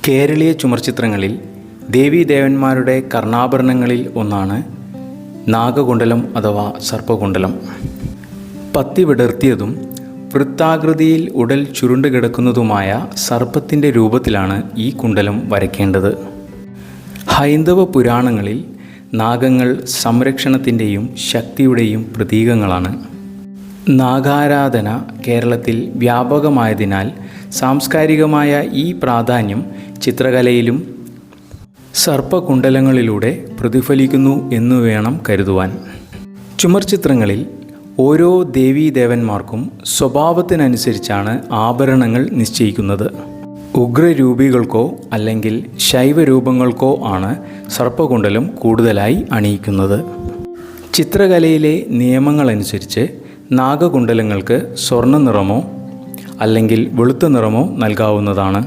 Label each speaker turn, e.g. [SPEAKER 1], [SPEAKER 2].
[SPEAKER 1] കേരളീയ ചുമർചിത്രങ്ങളിൽ ദേവീദേവന്മാരുടെ കർണാഭരണങ്ങളിൽ ഒന്നാണ് നാഗകുണ്ഡലം അഥവാ സർപ്പകുണ്ഡലം. പത്തി വിടർത്തിയതും വൃത്താകൃതിയിൽ ഉടൽ ചുരുണ്ട് കിടക്കുന്നതുമായ സർപ്പത്തിൻ്റെ രൂപത്തിലാണ് ഈ കുണ്ഡലം വരയ്ക്കേണ്ടത്. ഹൈന്ദവ പുരാണങ്ങളിൽ നാഗങ്ങൾ സംരക്ഷണത്തിൻ്റെയും ശക്തിയുടെയും പ്രതീകങ്ങളാണ്. നാഗാരാധന കേരളത്തിൽ വ്യാപകമായതിനാൽ സാംസ്കാരികമായ ഈ പ്രാധാന്യം ചിത്രകലയിലും സർപ്പകുണ്ഡലങ്ങളിലൂടെ പ്രതിഫലിക്കുന്നു എന്നു വേണം കരുതുവാൻ. ചുമർചിത്രങ്ങളിൽ ഓരോ ദേവീദേവന്മാർക്കും സ്വഭാവത്തിനനുസരിച്ചാണ് ആഭരണങ്ങൾ നിശ്ചയിക്കുന്നത്. ഉഗ്രരൂപികൾക്കോ അല്ലെങ്കിൽ ശൈവരൂപങ്ങൾക്കോ ആണ് സർപ്പകുണ്ഡലം കൂടുതലായി അണിയിക്കുന്നത്. ചിത്രകലയിലെ നിയമങ്ങളനുസരിച്ച് നാഗകുണ്ഡലങ്ങൾക്ക് സ്വർണ്ണ നിറമോ അല്ലെങ്കിൽ വെളുത്ത നിറമോ നൽകാവുന്നതാണ്.